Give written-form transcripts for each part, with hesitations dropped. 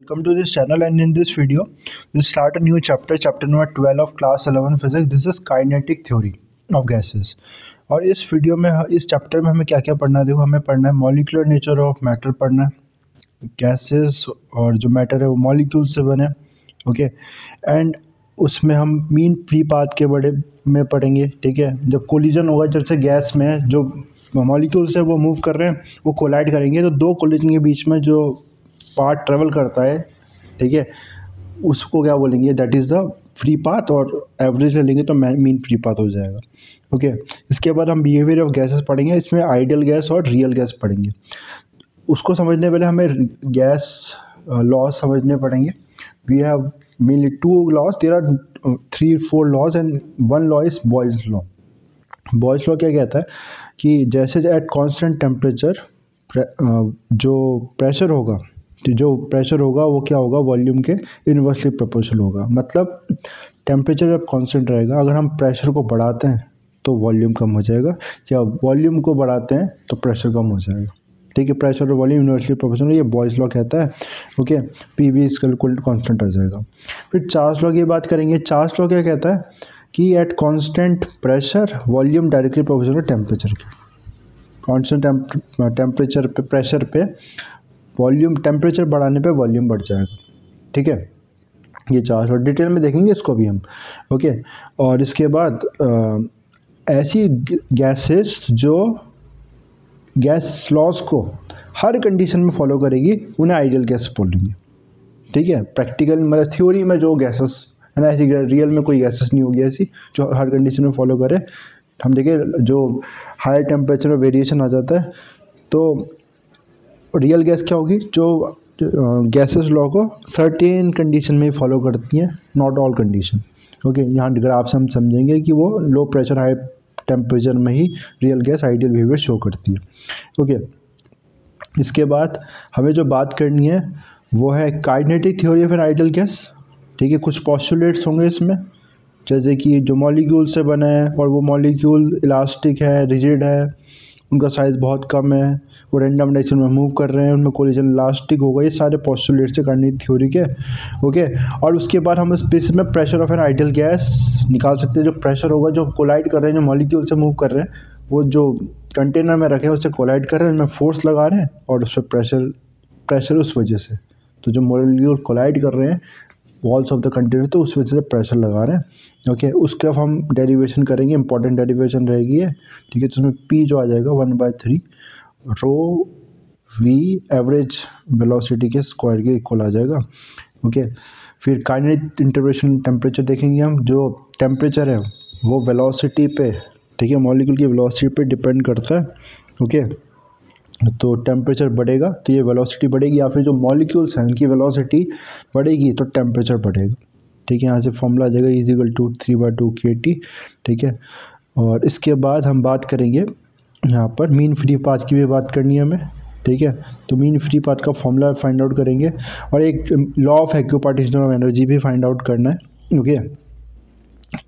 Welcome to this channel, and in this video we'll start a new chapter number 12 of class 11 physics. This is kinetic theory of gases. और इस video में इस chapter में हमें क्या क्या पढ़ना है, देखो हमें पढ़ना है मॉलिक्यूलर नेचर ऑफ मैटर पढ़ना है, गैसेस और जो मैटर है वो मॉलिक्यूल से बने, ओके। एंड उसमें हम मीन फ्री पाथ के बड़े में पढ़ेंगे, ठीक है। जब कोलिजन होगा, जैसे गैस में जो मॉलिक्यूल्स है वो मूव कर रहे हैं, वो कोलाइड करेंगे, तो दो कोलिजन के बीच में जो पाथ ट्रेवल करता है, ठीक है, उसको क्या बोलेंगे, that is the free path. और एवरेज ले लेंगे तो मीन फ्री पाथ हो जाएगा, ओके। इसके बाद हम बिहेवियर ऑफ गैसेस पढ़ेंगे, इसमें आइडियल गैस और रियल गैस पढ़ेंगे। उसको समझने पहले हमें गैस लॉज समझने पड़ेंगे। We have mainly two laws, there are 3-4 laws and one law is Boyle's law. Boyle's law क्या कहता है कि जैसे एट कॉन्स्टेंट टेम्परेचर जो प्रेशर होगा वो क्या होगा, वॉल्यूम के इन्वर्सली प्रोपोर्शनल होगा। मतलब टेम्परेचर जब कांस्टेंट रहेगा, अगर हम प्रेशर को बढ़ाते हैं तो वॉल्यूम कम हो जाएगा, या वॉल्यूम को बढ़ाते हैं तो प्रेशर कम हो जाएगा, ठीक है। प्रेशर और वॉल्यूम इन्वर्सली प्रोपोर्शनल, ये बॉयल्स लॉ कहता है, ओके। पीवी इक्वल कांस्टेंट आ जाएगा। फिर चार्ल्स लॉ की बात करेंगे। चार्ल्स लॉ क्या कहता है कि at constant pressure volume directly proportional temperature के। कांस्टेंट टेम्परेचर पे, प्रेशर पे वॉल्यूम, टेम्परेचर बढ़ाने पे वॉल्यूम बढ़ जाएगा, ठीक है। ये चार्ज और डिटेल में देखेंगे इसको भी हम, ओके। और इसके बाद ऐसी गैसेस जो गैस लॉज को हर कंडीशन में फॉलो करेगी, उन्हें आइडियल गैस बोलेंगे, ठीक है। प्रैक्टिकल मतलब थ्योरी में जो गैसेस है ना, ऐसी रियल में कोई गैसेस नहीं होगी ऐसी जो हर कंडीशन में फॉलो करे। हम देखें जो हायर टेम्परेचर में वेरिएशन आ जाता है, तो रियल गैस क्या होगी, जो गैसेस लॉ को सर्टेन कंडीशन में फॉलो करती हैं, नॉट ऑल कंडीशन, ओके। यहाँ ग्राफ से हम समझेंगे कि वो लो प्रेशर हाई टेम्परेचर में ही real gas ideal behaviour show करती है, ओके। इसके बाद हमें जो बात करनी है वो है kinetic theory of an ideal gas, ठीक है। कुछ पॉस्टुलेट्स होंगे इसमें, जैसे कि जो मॉलिक्यूल से बना है और वो मॉलिक्यूल इलास्टिक है, रिजिड है, उनका साइज़ बहुत कम है, वो रैंडम डायरेक्शन में मूव कर रहे हैं, उनमें कोलिजन इलास्टिक होगा, ये सारे पोस्टुलेट से करनी थ्योरी के, ओके। और उसके बाद हम इस बेसिस में pressure of an ideal gas निकाल सकते हैं। जो प्रेशर होगा, जो कोलाइड कर रहे हैं, जो मॉलिक्यूल से मूव कर रहे हैं, वो जो कंटेनर में रखे हैं उससे कोलाइड कर रहे हैं, उनमें फोर्स लगा रहे हैं और उस पर प्रेशर उस वजह से, तो जो मॉलिक्यूल कोलाइड कर रहे हैं वॉल्स ऑफ द कंटेनर, तो उस वजह से प्रेशर लगा रहे हैं, ओके। उसके अब हम डेरिवेशन करेंगे, इंपॉर्टेंट डेरिवेशन रहेगी है, ठीक है। तो उसमें पी जो आ जाएगा 1/3 रो वी एवरेज वेलोसिटी के स्क्वायर के इक्वल आ जाएगा, ओके। फिर काइनेटिक इंटरवेशन टेम्परेचर देखेंगे हम। जो टेम्परेचर है वो वेलोसिटी पे, ठीक है, मॉलिक्यूल की वेलोसिटी पे डिपेंड करता है, ओके। तो टेम्परेचर बढ़ेगा तो ये वेलोसिटी बढ़ेगी, या फिर जो मॉलिक्यूल्स हैं उनकी वेलोसिटी बढ़ेगी तो टेम्परेचर बढ़ेगा, ठीक है। यहाँ से फॉर्मूला आ जाएगा E = 3/2 kT, ठीक है। और इसके बाद हम बात करेंगे यहाँ पर मीन फ्री पाथ की भी बात करनी है हमें, ठीक है। तो मीन फ्री पाथ का फॉर्मूला फाइंड आउट करेंगे, और एक लॉ ऑफ एक्यूपार्टीशन ऑफ एनर्जी भी फाइंड आउट करना है, ओके।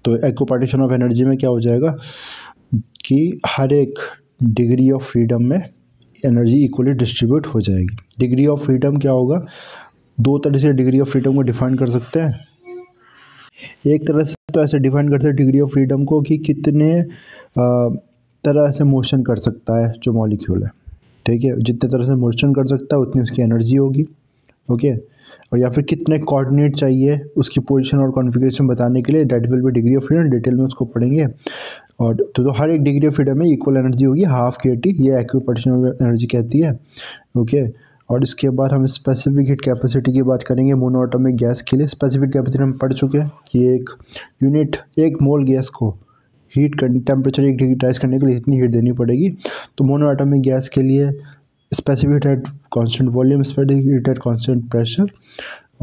तो एक्यूपार्टीशन ऑफ एनर्जी में क्या हो जाएगा कि हर एक डिग्री ऑफ फ्रीडम में एनर्जी इक्वली डिस्ट्रीब्यूट हो जाएगी। डिग्री ऑफ फ्रीडम क्या होगा, दो तरह से डिग्री ऑफ फ्रीडम को डिफाइन कर सकते हैं। एक तरह से तो ऐसे डिफाइन करते हैं डिग्री ऑफ फ्रीडम को कि कितने तरह से मोशन कर सकता है जो मॉलिक्यूल है, ठीक है। जितने तरह से मोशन कर सकता है उतनी उसकी एनर्जी होगी, ओके। और या फिर कितने कोऑर्डिनेट चाहिए उसकी पोजीशन और कॉन्फ़िगरेशन बताने के लिए, that will be degree of freedom. Detail में उसको पढ़ेंगे। और तो हर एक डिग्री ऑफ फ्रीडम में इक्वल एनर्जी होगी, ½ kT, ये एक्यूपार्टीशन ऑफ एनर्जी कहती है, ओके। और इसके बाद हम स्पेसिफिक हीट कैपेसिटी की बात करेंगे मोनो एटॉमिक गैस के लिए। स्पेसिफिक कैपेसिटी हम पढ़ चुके हैं कि एक यूनिट, एक मोल गैस को हीट टेम्परेचर 1 डिग्री राइज करने के लिए इतनी हीट देनी पड़ेगी। तो मोनो एटॉमिक गैस के लिए specific at constant volume, specific at constant pressure,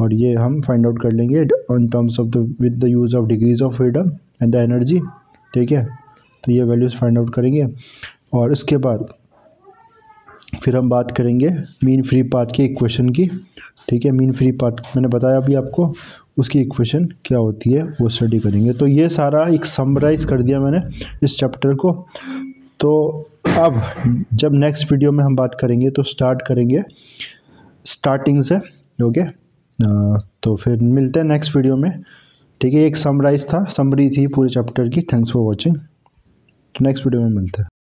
और ये हम फाइंड आउट कर लेंगे in terms of the with the use of degrees of freedom and the energy, ठीक है। तो ये वैल्यूज़ फाइंड आउट करेंगे। और इसके बाद फिर हम बात करेंगे मीन फ्री पाथ की इक्वेशन की, ठीक है। मीन फ्री पाथ मैंने बताया अभी आपको, उसकी इक्वेशन क्या होती है वो स्टडी करेंगे। तो ये सारा एक समराइज़ कर दिया मैंने इस चैप्टर को। तो अब जब नेक्स्ट वीडियो में हम बात करेंगे तो स्टार्ट करेंगे स्टार्टिंग से, ओके। तो फिर मिलते हैं नेक्स्ट वीडियो में। ठीक है, एक समरी थी पूरे चैप्टर की। Thanks for watching. Next video में मिलते हैं।